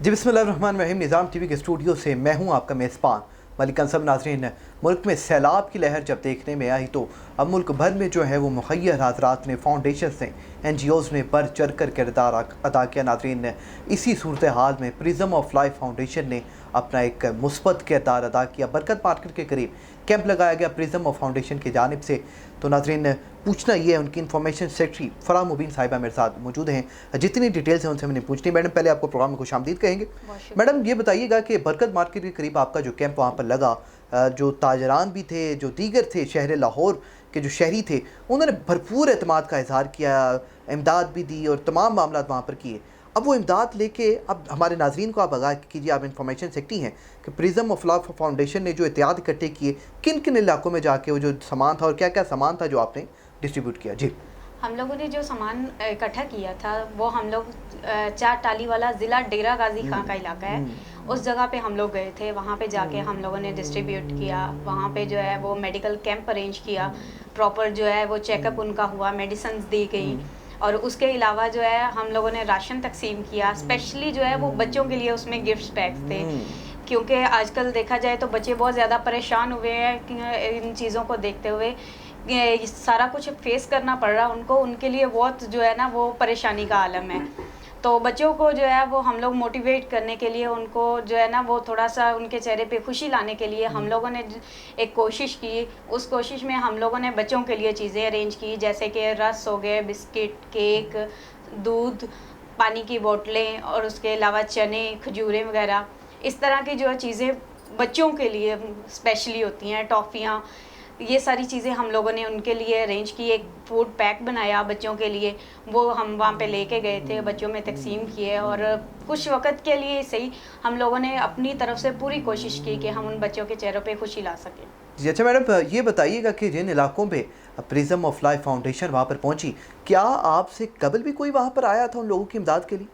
जी बिस्मिल्लाहिर्रहमानिर्रहीम। निज़ाम टीवी के स्टूडियो से मैं हूं आपका मेज़बान मलिक अंसब। नाज़रीन, मुल्क में सैलाब की लहर जब देखने में आई तो अब मुल्क भर में जो है वो मुखय्यर हज़रात ने, फाउंडेशन ने, NGOs ने बढ़ चढ़ कर किरदार अदा किया। नाज़रीन, इसी सूरत हाल में प्रिज्म ऑफ लाइफ फाउंडेशन ने अपना एक मुस्बत किरदार अदा किया। बरकत मार्केट के करीब कैंप लगाया गया प्रिज्म ऑफ फाउंडेशन की जानिब से। तो नाज़रीन, पूछना ये है, उनकी इन्फॉर्मेशन सेक्रेटरी फराह मुबीन साहिबा मेरे साथ मौजूद हैं। जितनी डिटेल्स हैं उनसे मैंने पूछनी। मैडम, पहले आपको प्रोग्राम में खुशामदीद कहेंगे। मैडम, ये बताइएगा कि बरकत मार्केट के करीब आपका जो कैंप वहाँ पर लगा, जो ताजरान भी थे, जो दीगर थे शहर लाहौर के जो शहरी थे, उन्होंने भरपूर एतमाद का इजहार किया, इमदाद भी दी और तमाम मामला वहाँ पर किए। अब वो इमदाद लेके अब हमारे नाजरीन को आप आगाह कीजिए, आप इंफॉर्मेशन सेक्रेटरी हैं, कि प्रिज्म ऑफ लाइफ फाउंडेशन ने जो एहतियात इकट्ठे किए, किन किन इलाकों में जाके वो जो सामान था और क्या क्या सामान था जो आपने डिस्ट्रीब्यूट किया। जी, हम लोगों ने जो सामान इकट्ठा किया था वो हम लोग 4 टाली वाला ज़िला डेरा गाजी खां का इलाका है, उस जगह पे हम लोग गए थे। वहाँ पे जाके हम लोगों ने डिस्ट्रीब्यूट किया। वहाँ पे जो है वो मेडिकल कैंप अरेंज किया, प्रॉपर जो है वो चेकअप उनका हुआ, मेडिसिन दी गई। और उसके अलावा जो है हम लोगों ने राशन तकसीम किया। स्पेशली जो है वो बच्चों के लिए उसमें गिफ्ट पैक्स थे, क्योंकि आजकल देखा जाए तो बच्चे बहुत ज़्यादा परेशान हुए हैं इन चीज़ों को देखते हुए। ये सारा कुछ फेस करना पड़ रहा उनको, उनके लिए बहुत जो है ना वो परेशानी का आलम है। तो बच्चों को जो है वो हम लोग मोटिवेट करने के लिए, उनको जो है ना वो थोड़ा सा उनके चेहरे पे खुशी लाने के लिए हम लोगों ने एक कोशिश की। उस कोशिश में हम लोगों ने बच्चों के लिए चीज़ें अरेंज की, जैसे कि रस हो गए, बिस्किट, केक, दूध, पानी की बोतलें और उसके अलावा चने, खजूरें वगैरह। इस तरह की जो चीज़ें बच्चों के लिए स्पेशली होती हैं, टॉफ़ियाँ, ये सारी चीज़ें हम लोगों ने उनके लिए अरेंज की। एक फूड पैक बनाया बच्चों के लिए, वो हम वहाँ पे लेके गए थे, बच्चों में तकसीम किए। और कुछ वक्त के लिए सही हम लोगों ने अपनी तरफ से पूरी कोशिश की कि हम उन बच्चों के चेहरों पे खुशी ला सकें। जी अच्छा मैडम, ये बताइएगा कि जिन इलाकों पे प्रिज्म ऑफ लाइफ फाउंडेशन वहाँ पर पहुँची, क्या आपसे कबल भी कोई वहाँ पर आया था उन लोगों की इमदाद के लिए?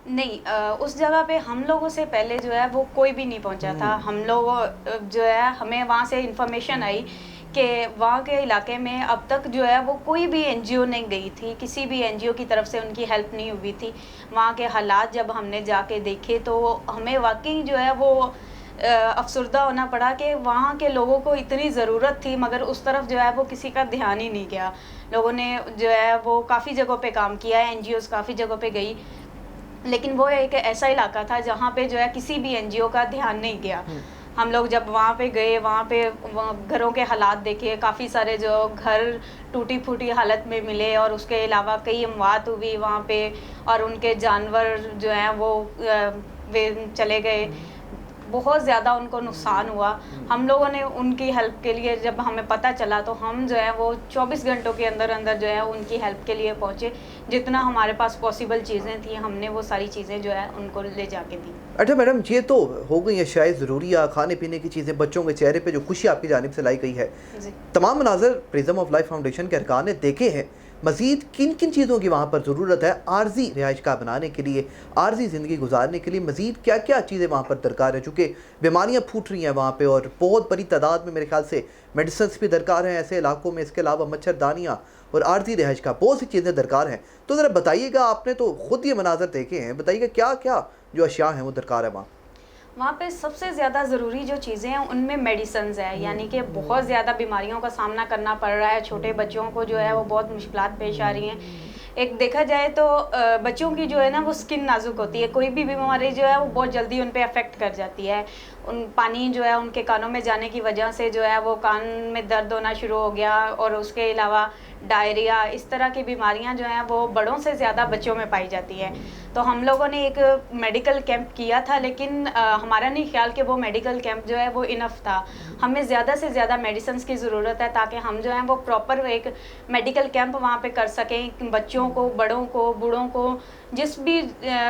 नहीं, उस जगह पे हम लोगों से पहले जो है वो कोई भी नहीं पहुंचा था। हम लोग जो है हमें वहाँ से इंफॉर्मेशन आई कि वहाँ के इलाके में अब तक जो है वो कोई भी NGO नहीं गई थी, किसी भी NGO की तरफ से उनकी हेल्प नहीं हुई थी। वहाँ के हालात जब हमने जाके देखे तो हमें वाकई जो है वो अफसरदा होना पड़ा कि वहाँ के लोगों को इतनी ज़रूरत थी, मगर उस तरफ जो है वो किसी का ध्यान ही नहीं गया। लोगों ने जो है वो काफ़ी जगहों पे काम किया है, NGOs काफ़ी जगहों पे गई, लेकिन वो एक ऐसा इलाका था जहाँ पे जो है किसी भी NGO का ध्यान नहीं गया। हम लोग जब वहाँ पे गए, वहाँ पे घरों के हालात देखे, काफ़ी सारे जो घर टूटी फूटी हालत में मिले और उसके अलावा कई अमवात हुई वहाँ पे, और उनके जानवर जो हैं वो वे चले गए। बहुत ज़्यादा उनको नुकसान हुआ। हम लोगों ने उनकी हेल्प के लिए, जब हमें पता चला तो हम जो है वो 24 घंटों के अंदर अंदर जो है उनकी हेल्प के लिए पहुँचे। जितना हमारे पास पॉसिबल चीज़ें थी हमने वो सारी चीज़ें जो है उनको ले जाके दी। अच्छा मैडम, ये तो हो गई है शायद ज़रूरिया खाने पीने की चीज़ें, बच्चों के चेहरे पे जो खुशी आपकी जानिब से लाई गई है। तमाम मनाज़र प्रिज्म ऑफ लाइफ फाउंडेशन के अरकान ने देखे हैं। मज़ीद किन किन चीज़ों की वहाँ पर ज़रूरत है आर्जी रिहाइशगाह बनाने के लिए, आर्जी ज़िंदगी गुजारने के लिए? मज़ीद क्या क्या चीज़ें वहाँ पर दरकार है, चूँकि बीमारियाँ फूट रही हैं वहाँ पर और बहुत बड़ी तादाद में मेरे ख्याल से मेडिसिन भी दरकार हैं ऐसे इलाकों में। इसके अलावा मच्छरदानियाँ और आर्जी रिहाइशगाह, बहुत सी चीज़ें दरकार हैं। तो ज़रा बताइएगा, आपने तो ख़ुद ये मनाज़र देखे हैं, बताइएगा क्या क्या जो अशिया हैं वो दरकार है वहाँ पे सबसे ज़्यादा ज़रूरी जो चीज़ें हैं उनमें मेडिसिन्स है। यानी कि बहुत ज़्यादा बीमारियों का सामना करना पड़ रहा है, छोटे बच्चों को जो है वो बहुत मुश्किलात पेश आ रही हैं। एक देखा जाए तो बच्चों की जो है ना वो स्किन नाजुक होती है, कोई भी बीमारी जो है वो बहुत जल्दी उन पे अफेक्ट कर जाती है। उन पानी जो है उनके कानों में जाने की वजह से जो है वो कान में दर्द होना शुरू हो गया, और उसके अलावा डायरिया, इस तरह की बीमारियां जो हैं वो बड़ों से ज़्यादा बच्चों में पाई जाती है। तो हम लोगों ने एक मेडिकल कैंप किया था, लेकिन हमारा नहीं ख्याल कि वो मेडिकल कैंप जो है वो इनफ था। हमें ज़्यादा से ज़्यादा मेडिसिन की ज़रूरत है ताकि हम जो है वो प्रॉपर एक मेडिकल कैंप वहाँ पे कर सकें। बच्चों को, बड़ों को, बूढ़ों को, जिस भी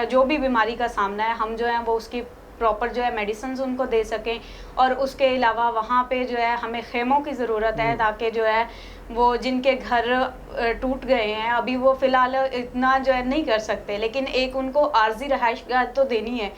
जो भी बीमारी का सामना है, हम जो है वो उसकी प्रॉपर जो है मेडिसिन उनको दे सकें। और उसके अलावा वहाँ पे जो है हमें खेमों की ज़रूरत है, ताकि जो है वो जिनके घर टूट गए हैं अभी वो फ़िलहाल इतना जो है नहीं कर सकते, लेकिन एक उनको आर्जी रहाइशगाह तो देनी है।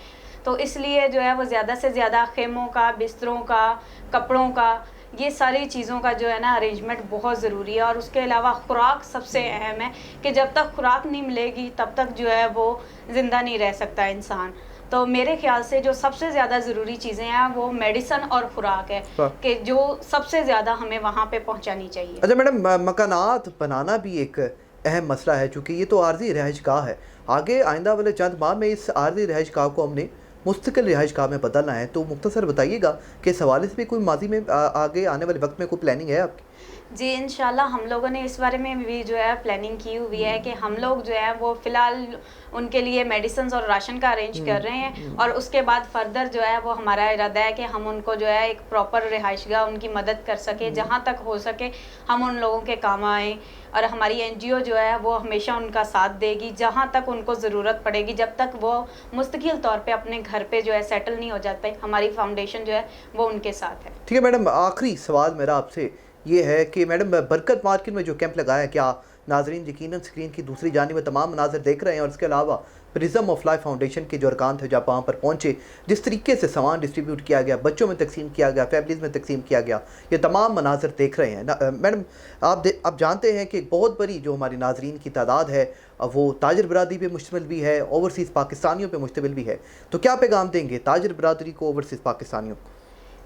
तो इसलिए जो है वो ज़्यादा से ज़्यादा खेमों का, बिस्तरों का, कपड़ों का, ये सारी चीज़ों का जो है ना अरेंजमेंट बहुत ज़रूरी है। और उसके अलावा खुराक सबसे अहम है कि जब तक खुराक नहीं मिलेगी तब तक जो है वो ज़िंदा नहीं रह सकता इंसान। तो मेरे ख्याल से जो सबसे ज़्यादा ज़रूरी चीज़ें हैं वो मेडिसन और खुराक है कि जो सबसे ज़्यादा हमें वहाँ पे पहुँचानी चाहिए। अच्छा मैडम, मकानात बनाना भी एक अहम मसला है, चूँकि ये तो आर्जी रिहाइश गाह है। आगे आइंदा वाले चंद माह में इस आर्जी रिहाइश गाह को हमने मुस्तकिल रिहाइश गाह में बदलना है, तो मुख्तसर बताइएगा कि इस हवाले से भी कोई माजी में आगे आने वाले वक्त में कोई प्लानिंग है आपकी? जी, इंशाल्लाह हम लोगों ने इस बारे में भी जो है प्लानिंग की हुई है कि हम लोग जो है वो फ़िलहाल उनके लिए मेडिसिन्स और राशन का अरेंज कर रहे हैं, और उसके बाद फर्दर जो है वो हमारा इरादा है कि हम उनको जो है एक प्रॉपर रिहाइशगाह उनकी मदद कर सके, जहाँ तक हो सके हम उन लोगों के काम आएँ। और हमारी एनजीओ जो है वो हमेशा उनका साथ देगी जहाँ तक उनको ज़रूरत पड़ेगी, जब तक वो मुस्तकिल तौर पे अपने घर पे जो है सेटल नहीं हो जाते। हमारी फाउंडेशन जो है वो उनके साथ है। ठीक है मैडम, आखिरी सवाल मेरा आपसे ये है कि मैडम, बरकत मार्केट में जो कैंप लगाया है, क्या नाजरीन यकीनन स्क्रीन की दूसरी जानिब में तमाम मनाज़िर देख रहे हैं, और इसके अलावा प्रिज्म ऑफ लाइफ फाउंडेशन के जो अरकान थे जब वहाँ पर पहुँचे, जिस तरीके से सामान डिस्ट्रीब्यूट किया गया, बच्चों में तकसीम किया गया, फैमिलीज़ में तकसीम किया गया, ये तमाम मनाज़िर देख रहे हैं। मैडम, आप जानते हैं कि एक बहुत बड़ी जो हमारी नाजरीन की तादाद है वो ताजिर बरादरी पे मुश्तमिल भी है, ओवरसीज़ पाकिस्तानियों पे मुश्तमिल भी है, तो क्या पैगाम देंगे ताजिर बरादरी को, ओवरसीज़ पाकिस्तानियों को?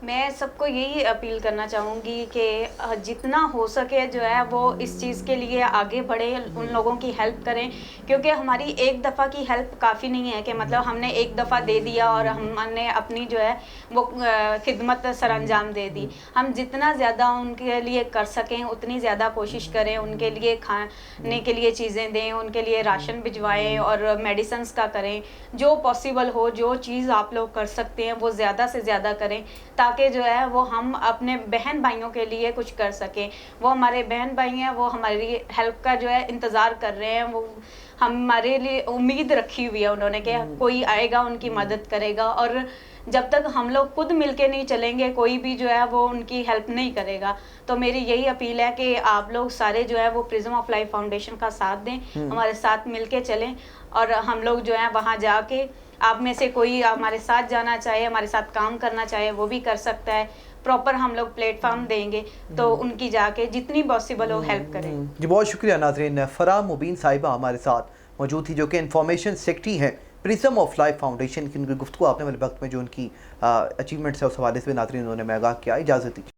मैं सबको यही अपील करना चाहूँगी कि जितना हो सके जो है वो इस चीज़ के लिए आगे बढ़े, उन लोगों की हेल्प करें, क्योंकि हमारी एक दफ़ा की हेल्प काफ़ी नहीं है कि मतलब हमने एक दफ़ा दे दिया और हमने अपनी जो है वो खिदमत सरअंजाम दे दी। हम जितना ज़्यादा उनके लिए कर सकें उतनी ज़्यादा कोशिश करें, उनके लिए खाने के लिए चीज़ें दें, उनके लिए राशन भिजवाएँ और मेडिसिन्स का करें, जो पॉसिबल हो, जो चीज़ आप लोग कर सकते हैं वो ज़्यादा से ज़्यादा करें, ताकि जो है वो हम अपने बहन भाइयों के लिए कुछ कर सकें। वो हमारे बहन भाई हैं, वो हमारी हेल्प का जो है इंतज़ार कर रहे हैं, वो हमारे लिए उम्मीद रखी हुई है उन्होंने कि कोई आएगा उनकी मदद करेगा, और जब तक हम लोग खुद मिलके नहीं चलेंगे कोई भी जो है वो उनकी हेल्प नहीं करेगा। तो मेरी यही अपील है कि आप लोग सारे जो है वो प्रिज्म ऑफ लाइफ फाउंडेशन का साथ दें, हमारे साथ मिलके चलें, और हम लोग जो है वहाँ जाके, आप में से कोई हमारे साथ जाना चाहे, हमारे साथ काम करना चाहे वो भी कर सकता है। प्रॉपर हम लोग प्लेटफॉर्म देंगे तो उनकी जाके जितनी पॉसिबल हो हेल्प करें। जी बहुत शुक्रिया नाज़रीन। फ़राह मुबीन साहिबा हमारे साथ मौजूद थी, जो कि इंफॉर्मेशन सेक्रेटरी हैं प्रिज्म ऑफ लाइफ फाउंडेशन की। उनकी गुफ्तगू आपने वाले वक्त में जो उनकी अचीवमेंट्स है उस हवाले से नाज़रीन उन्होंने आगाह किया। इजाज़त दीजिए।